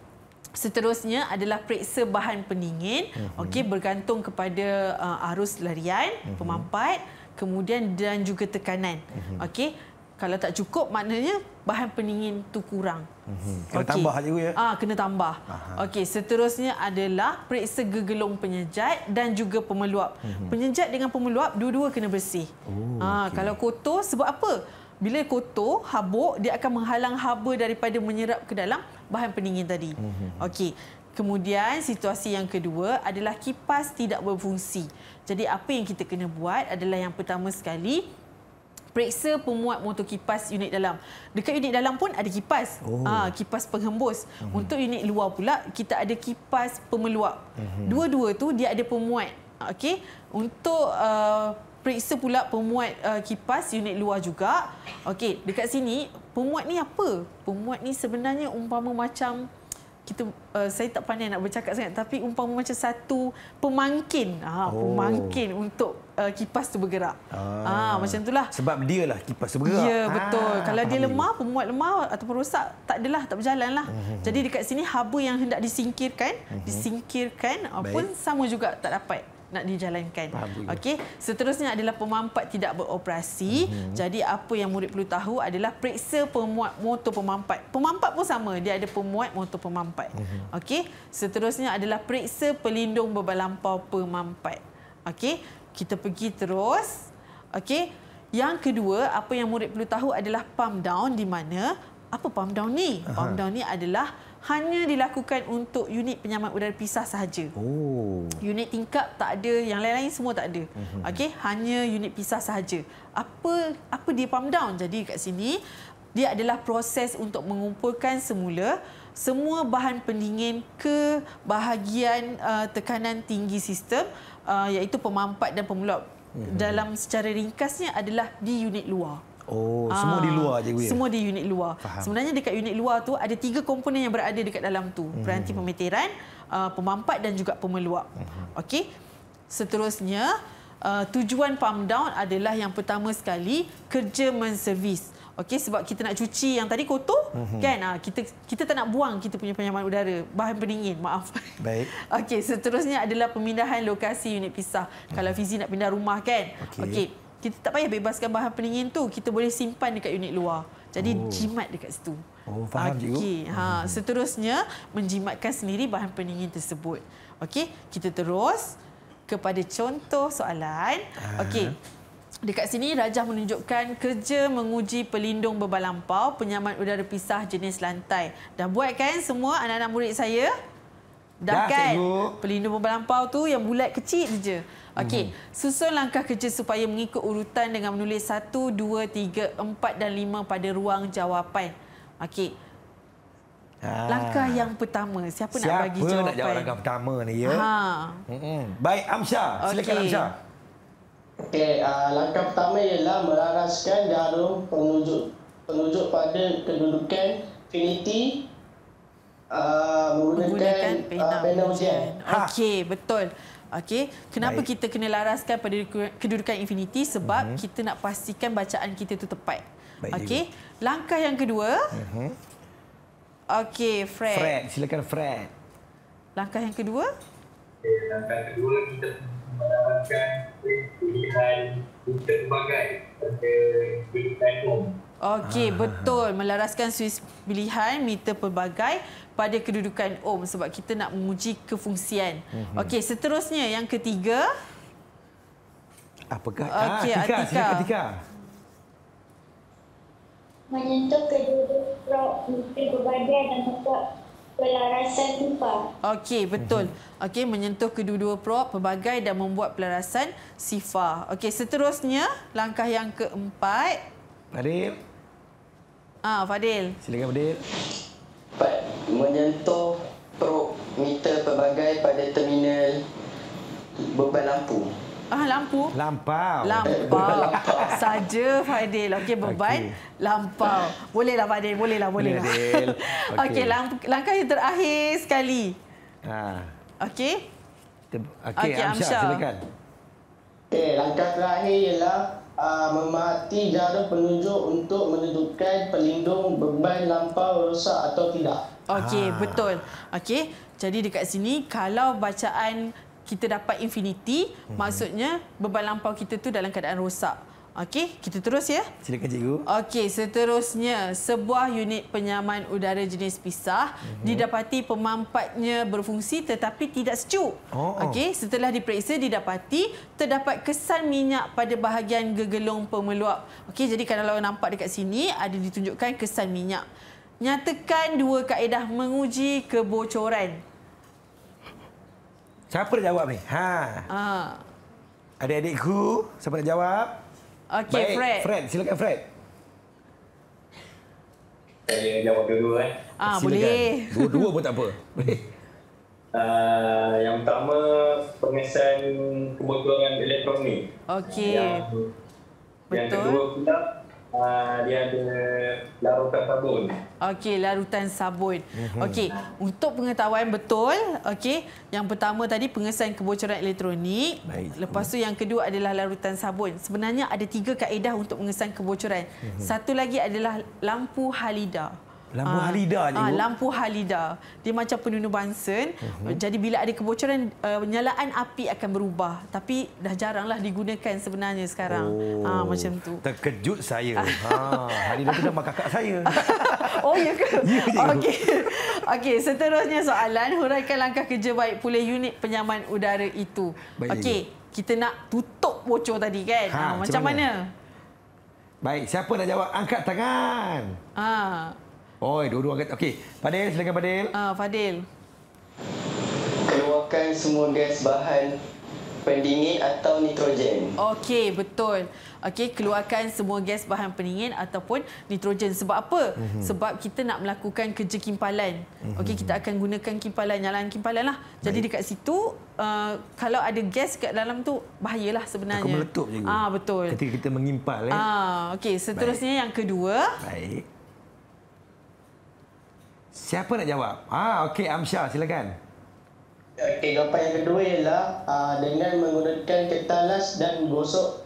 Seterusnya adalah periksa bahan pendingin. Okey, bergantung kepada arus larian, pemampat, kemudian dan juga tekanan. Okey, kalau tak cukup maknanya bahan pendingin tu kurang. Kena tambah cikgu ya. Kena tambah. Okey, seterusnya adalah periksa gegelung penyejat dan juga pemeluap. Penyejat dengan pemeluap dua-dua kena bersih. Kalau kotor, sebab apa? Bila kotor, habuk, dia akan menghalang haba daripada menyerap ke dalam bahan pendingin tadi. Okey. Kemudian situasi yang kedua adalah kipas tidak berfungsi. Jadi apa yang kita kena buat adalah yang pertama sekali, periksa pemuat motor kipas unit dalam. Dekat unit dalam pun ada kipas. Kipas penghembus. Untuk unit luar pula, kita ada kipas pemeluap. Dua-dua tu dia ada pemuat. Okey. Untuk periksa pula pemuat kipas unit luar juga. Okey, dekat sini pemuat ni apa? Pemuat ni sebenarnya umpama macam saya tak pandai nak bercakap sangat, tapi umpama macam satu pemangkin. Pemangkin untuk kipas tu bergerak. Macam itulah. Sebab dia lah kipas tu bergerak. Ya, betul. Kalau dia lemah, pemuat lemah ataupun rosak, tak berjalan lah. Jadi dekat sini haba yang hendak disingkirkan pun sama juga tak dapat nak dijalankan. Okey, seterusnya adalah pemampat tidak beroperasi. Jadi apa yang murid perlu tahu adalah periksa pemuat motor pemampat. Pemampat pun sama, dia ada pemuat motor pemampat. Okey, seterusnya adalah periksa pelindung beban lampau pemampat. Okey, kita pergi terus. Okey, yang kedua apa yang murid perlu tahu adalah pump down, di mana apa pump down ni? Pump down ni adalah hanya dilakukan untuk unit penyaman udara pisah sahaja. Unit tingkap tak ada, yang lain-lain semua tak ada. Okey, hanya unit pisah sahaja. Apa dia pump down? Jadi kat sini dia adalah proses untuk mengumpulkan semula semua bahan pendingin ke bahagian tekanan tinggi sistem, iaitu pemampat dan pemeluap. Dalam secara ringkasnya adalah di unit luar. Semua di luar je. Semua di unit luar. Faham. Sebenarnya dekat unit luar tu ada 3 komponen yang berada dekat dalam tu. Peranti pemeteran, pemampat dan juga pemeluap. Okey. Seterusnya, tujuan pump down adalah yang pertama sekali kerja menservis. Okey, sebab kita nak cuci yang tadi kotor, kan? Kita tak nak buang kita punya penyaman udara, bahan pendingin, maaf. Baik. Okey, seterusnya adalah pemindahan lokasi unit pisah. Kalau Fizi nak pindah rumah, kan? Okey. Kita tak payah bebaskan bahan pendingin tu, kita boleh simpan dekat unit luar. Jadi jimat dekat situ. Faham cikgu. Seterusnya menjimatkan sendiri bahan pendingin tersebut. Okey, kita terus kepada contoh soalan. Okey. Dekat sini Rajah menunjukkan kerja menguji pelindung beban lampau penyaman udara pisah jenis lantai. Dah buat kan semua anak-anak murid saya? Dah kan? Cikgu. Pelindung beban lampau tu yang bulat kecil je. Okey, susun langkah kerja supaya mengikut urutan dengan menulis 1, 2, 3, 4 dan 5 pada ruang jawapan. Okey. Langkah yang pertama, siapa nak bagi jawapan? Siapa nak jawab langkah pertama ni ya? Baik, Amsyah. Silakan Amsyah. Okey, langkah pertama ialah melaraskan jarum penunjuk pada kedudukan infinity menggunakan pena ujian. Okey, betul. Okey, kenapa kita kena laraskan pada kedudukan infinity? Sebab kita nak pastikan bacaan kita tu tepat. Okey, langkah yang kedua. Okey, Fred. Silakan Fred. Langkah yang kedua? Langkah kedua kita mendapatkan pilihan untuk pelbagai pada kedudukan ohm. Okey, betul. Melaraskan suis pilihan meter pelbagai pada kedudukan ohm sebab kita nak menguji kefungsian. Okey, seterusnya yang ketiga. Apakah? Okey, Atika. Menyentuh kedua prop meter pelbagai dan membuat pelarasan sifar. Okey, betul. Okey, menyentuh kedua-dua prop pelbagai dan membuat pelarasan sifar. Okey, seterusnya langkah yang keempat. Fadil. Fadil. Silakan Fadil. Menyentuh prop meter pelbagai pada terminal beban lampu. Lampu? Lampau. Saja Fadil. Okey, beban lampau. Bolehlah Fadil, bolehlah. Okey, langkah yang terakhir sekali. Okey. Okey, Amsyah, silakan. Okey, langkah terakhir ialah memerhati jarum penunjuk untuk menentukan pelindung beban lampau rosak atau tidak. Okey, betul. Okey, jadi dekat sini kalau bacaan kita dapat infinity, maksudnya beban lampau kita tu dalam keadaan rosak. Okey, kita terus ya. Silakan cikgu. Okey, seterusnya sebuah unit penyaman udara jenis pisah didapati pemampatnya berfungsi tetapi tidak sejuk. Okey, setelah diperiksa didapati terdapat kesan minyak pada bahagian gegelung pemeluap. Okey, jadi kalau nampak dekat sini ada ditunjukkan kesan minyak. Nyatakan 2 kaedah menguji kebocoran. Siapa nak jawab ni? Adik-adikku, siapa nak jawab? Okey, Fred. Silakan Fred. Saya jawab dua-dua boleh. Dua-dua pun tak apa. Boleh. Yang pertama, pengesan kebocoran elektronik. Okey. Yang kedua pula, dia ada larutan sabun. Okey, larutan sabun. Okey, untuk pengetahuan betul, okey, yang pertama tadi pengesan kebocoran elektronik. Baik. Lepas tu yang kedua adalah larutan sabun. Sebenarnya ada 3 kaedah untuk mengesan kebocoran. Satu lagi adalah lampu halida. Lampu halida, cikgu? Lampu halida. Dia macam penunu Bunsen. Jadi bila ada kebocoran, penyalaan api akan berubah. Tapi dah jaranglah digunakan sebenarnya sekarang. Macam tu. Terkejut saya. Halida tu nama kakak saya. Oh, ya ke? Ya, cikgu. Okey, seterusnya soalan. Huraikan langkah kerja baik pulih unit penyaman udara itu. Baik, Okey, kita nak tutup bocor tadi kan? Macam mana? Baik, siapa nak jawab? Angkat tangan. Oi, dua-dua angkat. Okey, Fadil, silakan Fadil. Fadil. Keluarkan semua gas bahan pendingin atau nitrogen. Okey, betul. Okey, keluarkan semua gas bahan pendingin ataupun nitrogen. Sebab apa? Sebab kita nak melakukan kerja kimpalan. Okey, kita akan gunakan kimpalan, nyalakan kimpalan lah. Jadi dekat situ, kalau ada gas kat dalam tu, bahayalah sebenarnya. Akan meletup, cikgu. Betul. Ketika kita mengimpal. Okey, seterusnya yang kedua. Baik. Siapa nak jawab? Okey, Amsyah, silakan. Okey, jawapan yang kedua ialah dengan menggunakan ketalas dan gosok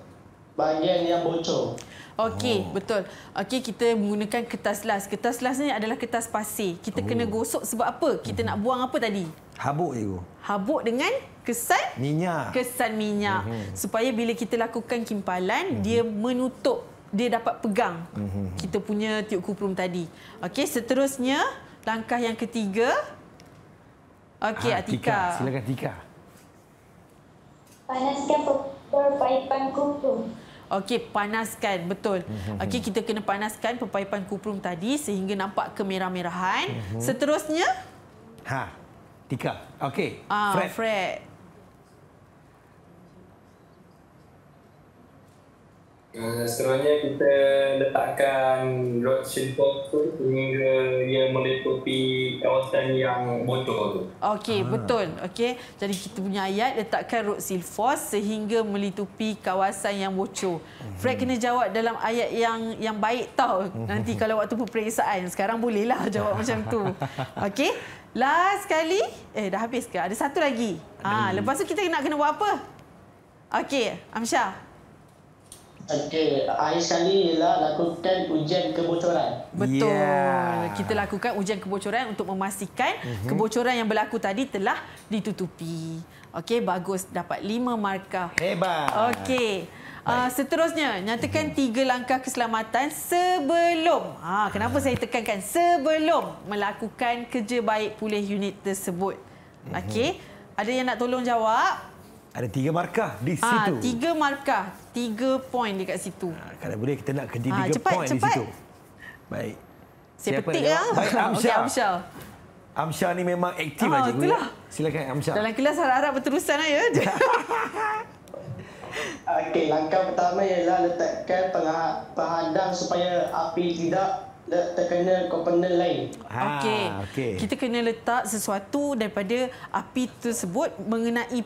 bahagian yang bocor. Okey, betul. Okey, kita menggunakan kertas las. Kertas las ni adalah kertas pasir. Kita kena gosok sebab apa? Kita nak buang apa tadi? Habuk, cikgu. Habuk dengan kesan minyak. Kesan minyak. Supaya bila kita lakukan kimpalan, dia menutup, dia dapat pegang kita punya tiup kuprum tadi. Okey, seterusnya langkah yang ketiga. Okey, Atika. Silakan Tika. Panaskan perpaipan kuprum. Okey, panaskan. Betul. Okey, kita kena panaskan perpaipan kuprum tadi sehingga nampak kemerah-merahan. Seterusnya? Tika. Okey. Fred. Seterusnya kita letakkan rod silpot tu sehingga dia meliputi kawasan yang bocor tu. Okey, betul. Okey, jadi kita punya ayat letakkan rod silfos sehingga melitupi kawasan yang bocor. Fred kena jawab dalam ayat yang baik tau. Nanti kalau waktu peperiksaan, sekarang bolehlah jawab macam tu. Okey, last sekali. Dah habis ke? Ada satu lagi. Lepas tu kita nak kena buat apa? Okey, Amsyah. Okey, akhir sekali ialah lakukan ujian kebocoran. Betul. Kita lakukan ujian kebocoran untuk memastikan kebocoran yang berlaku tadi telah ditutupi. Okey, bagus. Dapat 5 markah. Hebat. Okey. Seterusnya, nyatakan 3 langkah keselamatan sebelum. Kenapa saya tekankan sebelum melakukan kerja baik pulih unit tersebut. Okey. Ada yang nak tolong jawab? Ada 3 markah di situ. 3 markah. 3 poin dekat situ. Kalau boleh kita nak kerja 3 poin di situ. Baik. Saya Siapa petik nak ya. jawab? Baik, Amsyah. Amsyah. Amsyah ni memang aktif lah cikgu. Itulah. Silakan Amsyah. Dalam kelas harap-harap berterusan ya. Okey, langkah pertama ialah letakkan penghadang supaya api tidak terkena komponen lain. Okey. Kita kena letak sesuatu daripada api tersebut mengenai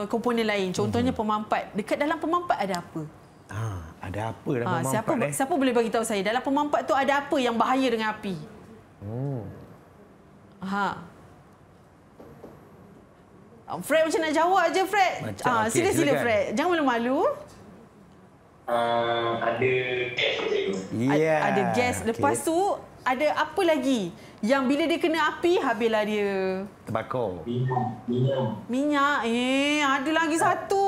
komponen lain. Contohnya pemampat. Dekat dalam pemampat ada apa? Ada apa dalam pemampat? Siapa boleh bagi tahu saya dalam pemampat tu ada apa yang bahaya dengan api? Fred macam nak jawab aje Fred. Sila Fred. Jangan malu-malu. Ada gas cikgu. Ada gas. Lepas tu ada apa lagi yang bila dia kena api habislah dia. Terbakar. Minyak. Ada lagi satu.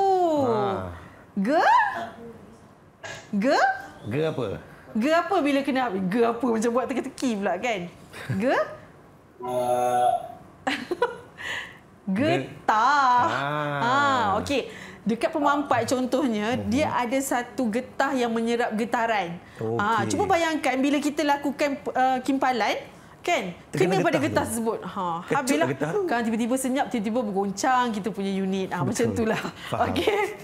Ge apa? Ge apa bila kena api? Ge apa macam buat teka-teki pula kan? Ge getah. Okey. Dekat pemampat contohnya, dia ada satu getah yang menyerap getaran. Cuba bayangkan bila kita lakukan kimpalan, kan? Kena pada getah tersebut. Habislah. Kan tiba-tiba senyap, tiba-tiba bergoncang kita punya unit. Macam itulah. Okey.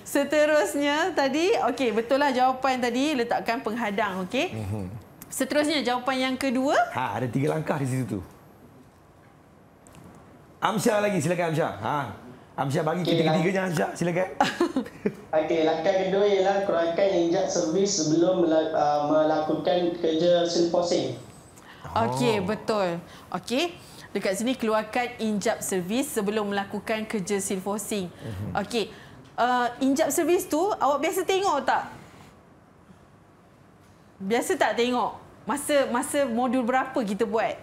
Seterusnya tadi, okey, betul lah jawapan tadi letakkan penghadang, okey? Seterusnya jawapan yang kedua. Ada 3 langkah di situ tu. Amsyah lagi, silakan Amsyah. Amsyah bagi ketiga-tiganya Amsyah, silakan. Okey, langkah kedua ialah keluarkan injak servis sebelum melakukan kerja silfosing. Okey, betul. Okey. Dekat sini keluarkan injap servis sebelum melakukan kerja silfosing. Okey. Injap servis tu awak biasa tengok tak? Biasa tak tengok? Masa modul berapa kita buat?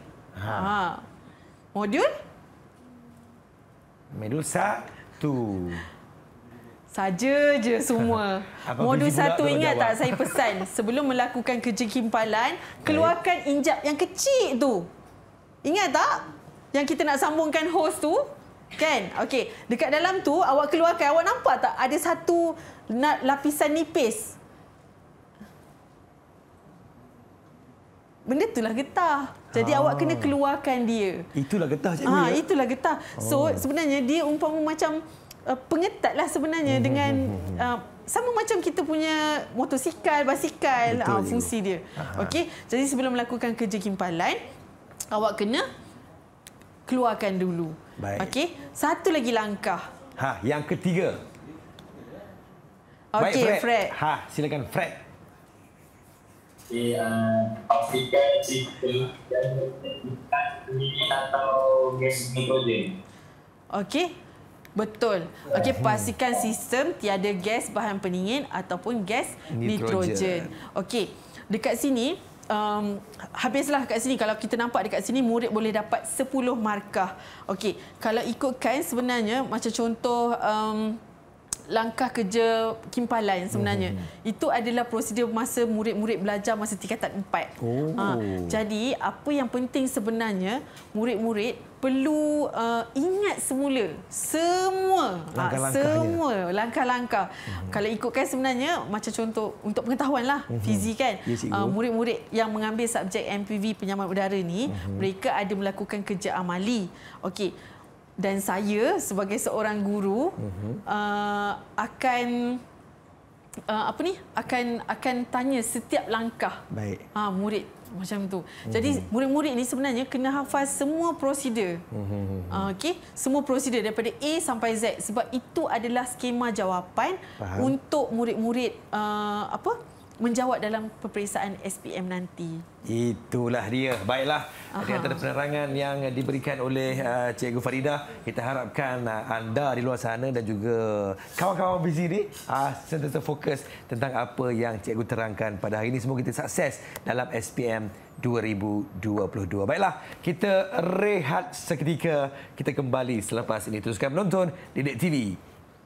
Modul? Modul 1. Saja je semua. Modul 1 ingat tak saya pesan? Sebelum melakukan kerja kimpalan, keluarkan injap yang kecil tu. Ingat tak? Yang kita nak sambungkan hose tu. Kan? Okey. Dekat dalam tu, awak keluarkan. Awak nampak tak? Ada satu lapisan nipis. Benda itulah getah. Jadi awak kena keluarkan dia. Itulah getah, cikgu. Itulah getah. So, sebenarnya dia umpama macam pengetat lah sebenarnya dengan... sama macam kita punya motosikal, basikal, fungsi dia. Okey. Jadi sebelum melakukan kerja kimpalan, awak kena keluarkan dulu. Okey. Satu lagi langkah. Yang ketiga. Okey, Fred. Silakan Fred. Pastikan sistem pendingin atau gas nitrogen. Okey. Betul. Okey, pastikan sistem tiada gas bahan pendingin ataupun gas nitrogen. Okey. Dekat sini habislah kat sini. Kalau kita nampak dekat sini, murid boleh dapat 10 markah. Okey, kalau ikutkan sebenarnya macam contoh langkah kerja kimpalan sebenarnya. Itu adalah prosedur masa murid-murid belajar masa tingkatan 4. Jadi, apa yang penting sebenarnya, murid-murid perlu ingat semula semua langkah-langkah. Kalau ikutkan sebenarnya macam contoh untuk pengetahuan lah, fizik kan. Murid-murid yang mengambil subjek MPV penyaman udara ni, mereka ada melakukan kerja amali. Okey. Dan saya sebagai seorang guru akan akan tanya setiap langkah murid macam tu. Jadi murid-murid ni sebenarnya kena hafal semua prosedur. Okey, semua prosedur daripada A sampai Z, sebab itu adalah skema jawapan untuk murid-murid menjawab dalam peperiksaan SPM nanti. Itulah dia. Baiklah, di antara penerangan yang diberikan oleh Cikgu Faridah, kita harapkan anda di luar sana dan juga kawan-kawan di sini sentiasa fokus tentang apa yang Cikgu terangkan pada hari ini. Semoga kita sukses dalam SPM 2022. Baiklah, kita rehat seketika. Kita kembali selepas ini. Teruskan menonton Didik TV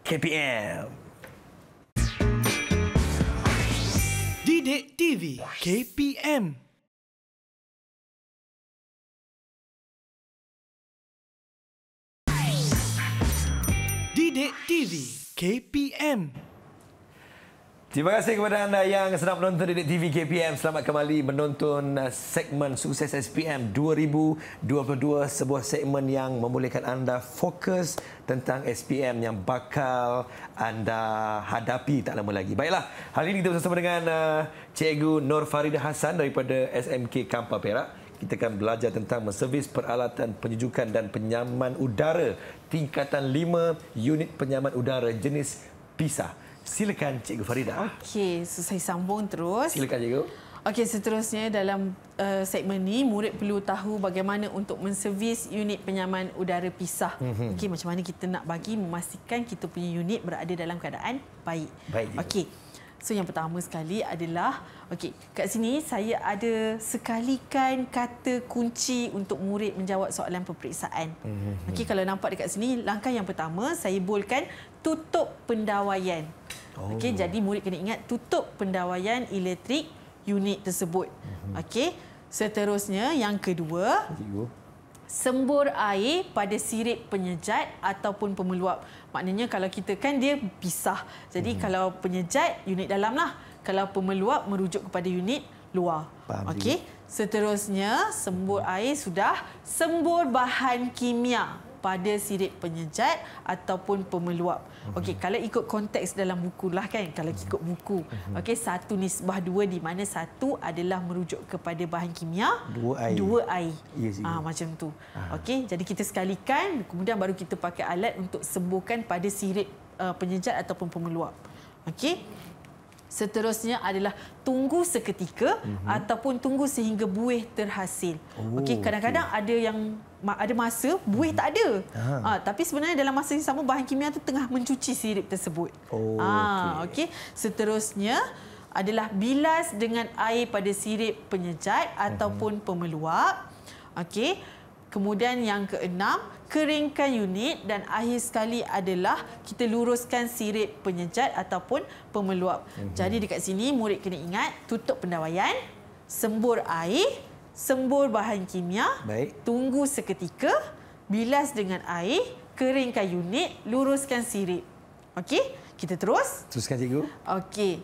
KPM. Didik TV KPM. Didik TV KPM. Terima kasih kepada anda yang sedang menonton Didik TV KPM. Selamat kembali menonton segmen Sukses SPM 2022. Sebuah segmen yang membolehkan anda fokus tentang SPM yang bakal anda hadapi tak lama lagi. Baiklah, hari ini kita bersama dengan Cikgu Nur Faridah Hassan daripada SMK Kampar Perak. Kita akan belajar tentang menservis peralatan penyejukan dan penyaman udara tingkatan 5 unit penyaman udara jenis PISA. Silakan Cikgu Faridah. Okey, so saya sambung terus. Silakan Cikgu. Okey, seterusnya dalam segmen ni, murid perlu tahu bagaimana untuk menservis unit penyaman udara pisah. Okey, macam mana kita nak bagi memastikan kita punya unit berada dalam keadaan baik. Okey. So yang pertama sekali adalah, okey, kat sini saya ada sekalikan kata kunci untuk murid menjawab soalan peperiksaan. Okey, kalau nampak dekat sini, langkah yang pertama saya bolkan tutup pendawaian. Okey, jadi murid kena ingat tutup pendawaian elektrik unit tersebut. Okey, seterusnya yang kedua, sembur air pada sirip penyejat ataupun pemeluap. Maknanya kalau kita kan dia pisah. Jadi kalau penyejat unit dalam lah. Kalau pemeluap merujuk kepada unit luar. Okey. Seterusnya sembur air sudah, sembur bahan kimia. pada sirip penyejat ataupun pemeluap. Okey, kalau ikut konteks dalam buku lah kan, kalau ikut buku. Okey, 1:2 di mana 1 adalah merujuk kepada bahan kimia, 2 air. Yes, macam tu. Okey, jadi kita sekalikan, kemudian baru kita pakai alat untuk sembuhkan pada sirip penyejat ataupun pemeluap. Okey. Seterusnya adalah tunggu seketika ataupun tunggu sehingga buih terhasil. Okey, kadang-kadang ada yang ada masa buih tak ada. Tapi sebenarnya dalam masa yang sama bahan kimia tu tengah mencuci sirip tersebut. Okey. Seterusnya adalah bilas dengan air pada sirip penyejat ataupun pemeluap. Okey. Kemudian yang keenam, keringkan unit dan akhir sekali adalah kita luruskan sirip penyejat ataupun pemeluap. Jadi dekat sini murid kena ingat tutup pendawaian, sembur air, sembur bahan kimia, tunggu seketika, bilas dengan air, keringkan unit, luruskan sirip. Okey, kita terus. Teruskan cikgu. Okey.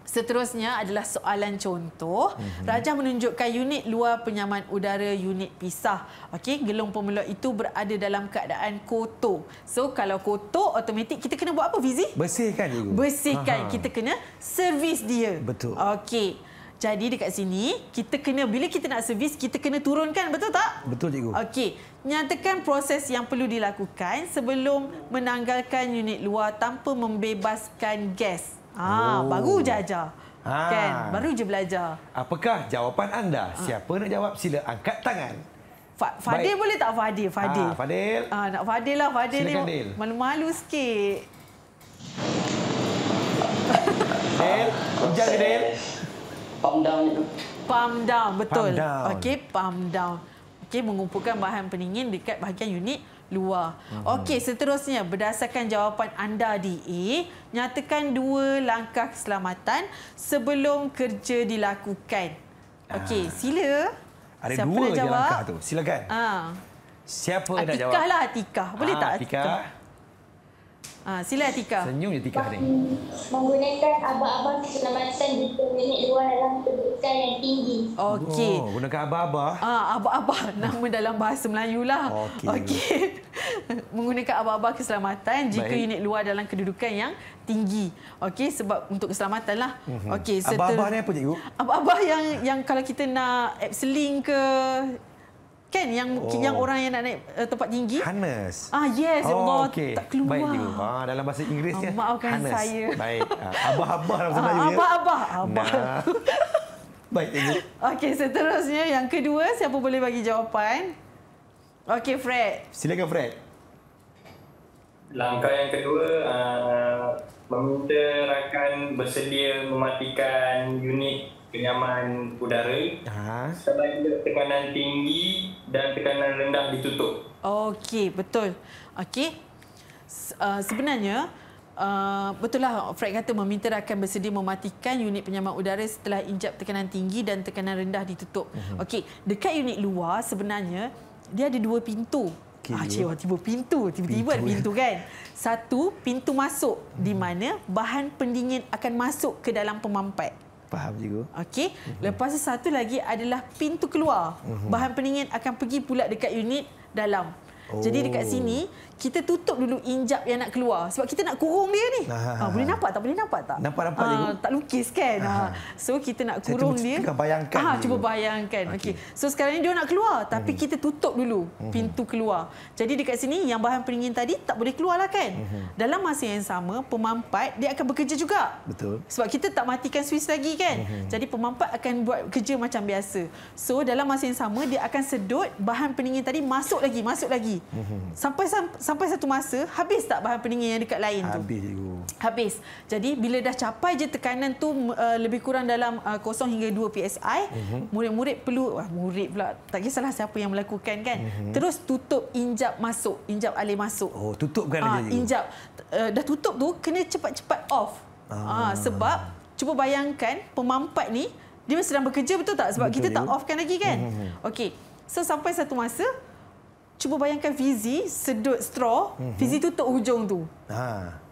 Seterusnya adalah soalan contoh. Rajah menunjukkan unit luar penyaman udara unit pisah. Okey, gelung pemeluap itu berada dalam keadaan kotor. So kalau kotor, automatik kita kena buat apa, Fizi? Bersihkan cikgu. Bersihkan. Kita kena servis dia. Betul. Okey. Jadi dekat sini kita kena, bila kita nak servis, kita kena turunkan, betul tak? Betul cikgu. Okey. Nyatakan proses yang perlu dilakukan sebelum menanggalkan unit luar tanpa membebaskan gas. Baru je ajar. Kan? Baru je belajar. Apakah jawapan anda? Siapa nak jawab? Sila angkat tangan. Fadil boleh tak Fadil? Fadil. Fadil. Nak Fadil lah. Fadil silakan, ni Dil. malu-malu sikit. Dil, hujan ke Dil? Pump down itu. Pump down, betul. Pump down. Okey, pump down. Okey, mengumpulkan bahan pendingin dekat bahagian unit luar. Okey, seterusnya berdasarkan jawapan anda di A, nyatakan 2 langkah keselamatan sebelum kerja dilakukan. Okey, sila. Ada Siapa 2 nak je jawab? langkah tu. Silakan. Siapa nak jawab? Atikah lah, Atikah. Boleh tak Atikah? Sila Atikah. Senyum je Atikah ni. Menggunakan abah-abah keselamatan di unit luar dalam kedudukan yang tinggi. Okey. Gunakan abah-abah. Abah-abah, nama dalam bahasa Melayu lah. Okey. Menggunakan abah-abah keselamatan jika unit luar dalam kedudukan yang tinggi. Okey, sebab untuk keselamatan lah. Okey. Abah-abah ni apa cikgu? Abah-abah yang kalau kita nak abseiling ke, kan, yang orang yang nak naik tempat tinggi. Harness. Yes. Allah, tak keluar. Baik cikgu. Dalam bahasa Inggerisnya maafkan harness. saya. Baik. Abah-abah dalam bahasa Melayu. Abah-abah. Nah. Baik cikgu. Okey, seterusnya yang kedua, siapa boleh bagi jawapan? Okey, Fred. Silakan Fred. Langkah yang kedua, meminta rakan bersedia mematikan unit penyaman udara. Selain tekanan tinggi dan tekanan rendah ditutup. Okey, betul. Okey. Sebenarnya betul lah Fred kata meminta rakan bersedia mematikan unit penyaman udara setelah injap tekanan tinggi dan tekanan rendah ditutup. Okey, dekat unit luar sebenarnya dia ada 2 pintu. Tiba-tiba ada pintu kan. Satu, pintu masuk di mana bahan pendingin akan masuk ke dalam pemampat. Faham cikgu. Okey. Lepas tu satu lagi adalah pintu keluar. Bahan pendingin akan pergi pula dekat unit dalam. Jadi dekat sini kita tutup dulu injap yang nak keluar sebab kita nak kurung dia ni. Boleh nampak tak? Boleh nampak tak? Nampak cikgu. Tak lukis kan. So kita nak kurung dia. Cuba bayangkan. Cuba bayangkan. Okey. So sekarang ni dia nak keluar tapi kita tutup dulu pintu keluar. Jadi dekat sini yang bahan pendingin tadi tak boleh keluar lah kan. Dalam masa yang sama pemampat dia akan bekerja juga. Betul. Sebab kita tak matikan switch lagi kan. Jadi pemampat akan buat kerja macam biasa. So dalam masa yang sama dia akan sedut bahan pendingin tadi masuk lagi. Sampai satu masa habis tak bahan pendingin yang dekat lain tu? Habis cikgu. Habis. Jadi bila dah capai je tekanan tu lebih kurang dalam 0 hingga 2 PSI, murid-murid perlu murid pula tak kisahlah siapa yang melakukan kan. Terus tutup injap masuk, injap alih masuk. Tutupkan aja cikgu. Injap dah tutup tu kena cepat-cepat off. Sebab cuba bayangkan pemampat ni dia sedang bekerja, betul tak? Sebab kita tak offkan lagi kan. Okey. So sampai satu masa cuba bayangkan Fizi sedut straw, Fizi tutup hujung tu.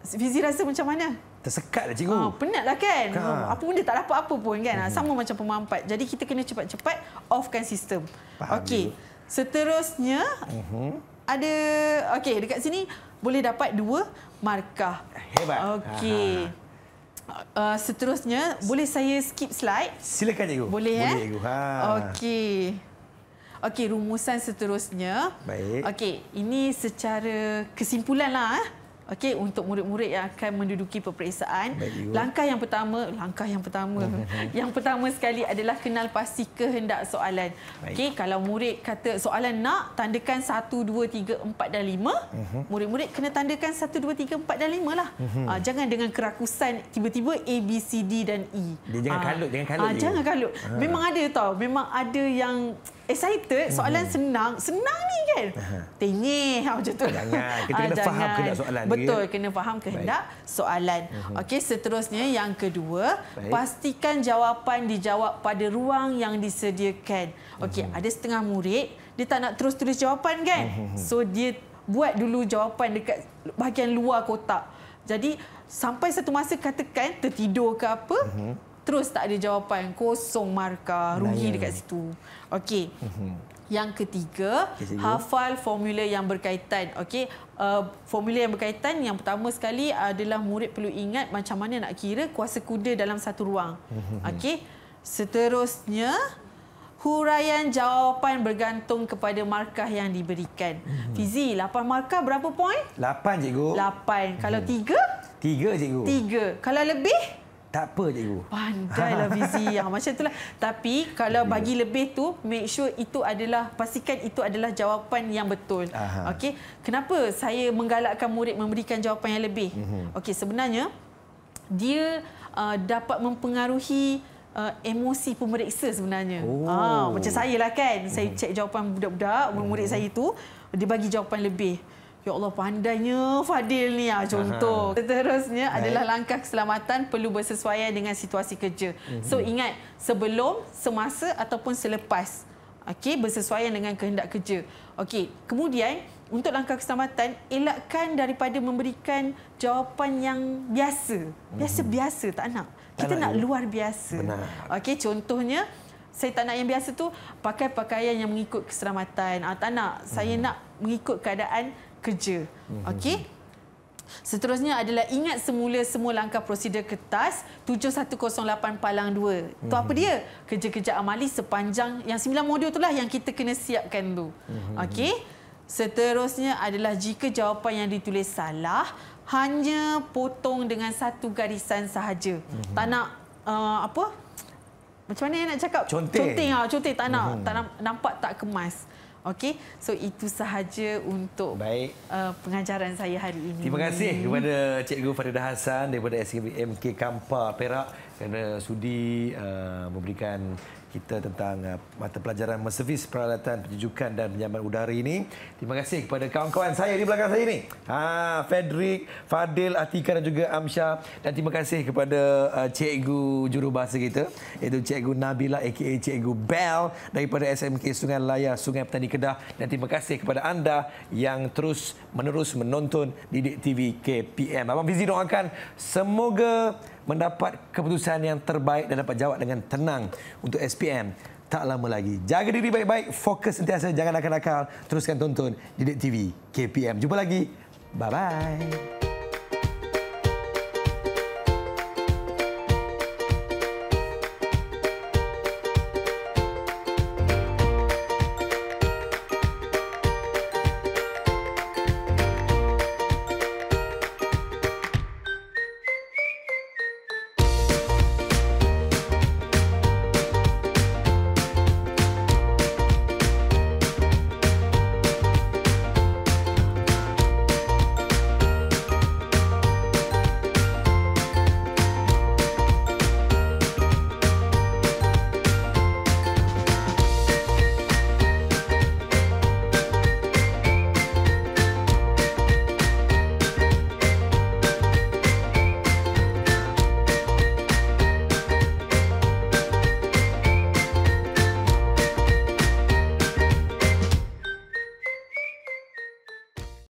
Fizi rasa macam mana? Tersekat lah cikgu. Penatlah kan? Apa benda tak dapat apa pun kan? Sama macam pemampat. Jadi kita kena cepat-cepat offkan sistem. Okey. Seterusnya ada okey dekat sini boleh dapat 2 markah. Hebat. Okey. Seterusnya boleh saya skip slide? Silakan cikgu. Boleh cikgu. Okey. Okey, rumusan seterusnya. Baik. Okey, ini secara kesimpulanlah okey untuk murid-murid yang akan menduduki peperiksaan. Baik, Langkah yang pertama yang pertama sekali adalah kenal pasti kehendak soalan. Okey, kalau murid kata soalan nak, tandakan 1 2 3 4 dan 5. Murid-murid kena tandakan 1 2 3 4 dan 5 lah. Jangan dengan kerakusan tiba-tiba A B C D dan E. Jangan kalut, Jangan kalut. Memang ada tau, memang ada yang excited, soalan senang ni kan. Tengih macam tu. Jangan, kita kena faham kehendak soalan. Betul, kena faham kehendak soalan. Okey, seterusnya yang kedua, pastikan jawapan dijawab pada ruang yang disediakan. Okey, ada setengah murid dia tak nak terus tulis jawapan kan. So dia buat dulu jawapan dekat bahagian luar kotak. Jadi sampai satu masa katakan tertidur ke apa, terus tak ada jawapan, kosong markah, rugi dekat situ. Okey. Yang ketiga, hafal formula yang berkaitan. Okey, formula yang berkaitan yang pertama sekali adalah murid perlu ingat macam mana nak kira kuasa kuda dalam satu ruang. Okey. Seterusnya, huraian jawapan bergantung kepada markah yang diberikan. Fizi, 8 markah berapa poin? 8 cikgu. 8. Kalau 3? 3 cikgu. 3. Kalau lebih? Tak apa cikgu. Pandailah Fizi. Macam itulah. Tapi kalau bagi lebih tu, make sure pastikan itu adalah jawapan yang betul. Okey. Kenapa saya menggalakkan murid memberikan jawapan yang lebih? Okey, sebenarnya dia dapat mempengaruhi emosi pemeriksa sebenarnya. Macam saya lah kan. Saya cek jawapan budak-budak, murid saya tu, dia bagi jawapan lebih. Ya Allah, pandainya Fadil ni. Contoh. Seterusnya adalah langkah keselamatan perlu bersesuaian dengan situasi kerja. So ingat, sebelum, semasa ataupun selepas. Okey, bersesuaian dengan kehendak kerja. Okey, kemudian untuk langkah keselamatan, elakkan daripada memberikan jawapan yang biasa. Biasa-biasa tak nak. Kita nak luar biasa. Okey, contohnya saya tak nak yang biasa tu pakai pakaian yang mengikut keselamatan. Tak nak. Saya nak mengikut keadaan kerja. Okey. Seterusnya adalah ingat semula semua langkah prosedur kertas 7108 Palang 2. Itu apa dia? Kerja-kerja amali sepanjang yang 9 modul itulah yang kita kena siapkan tu. Okey. Seterusnya adalah jika jawapan yang ditulis salah, hanya potong dengan satu garisan sahaja. Tak nak macam mana nak cakap? Conteng tak nak nampak tak kemas. Okey, so itu sahaja untuk pengajaran saya hari ini. Terima kasih kepada Cikgu Faridah Hassan daripada SMK Kampar Perak kerana sudi memberikan kita tentang mata pelajaran servis peralatan penjujukan dan penyaman udara ini. Terima kasih kepada kawan-kawan saya di belakang saya ini. Fedrik, Fadil, Atika dan juga Amsyah. Dan terima kasih kepada cikgu jurubahasa kita, iaitu Cikgu Nabila aka Cikgu Bell daripada SMK Sungai Layar, Sungai Petani Kedah. Dan terima kasih kepada anda yang terus-menerus menonton Didik TV KPM. Abang Fizi doakan semoga mendapat keputusan yang terbaik dan dapat jawab dengan tenang untuk SPM tak lama lagi. Jaga diri baik-baik, fokus sentiasa, jangan nakal-nakal. Teruskan tonton Didik TV KPM. Jumpa lagi. Bye-bye.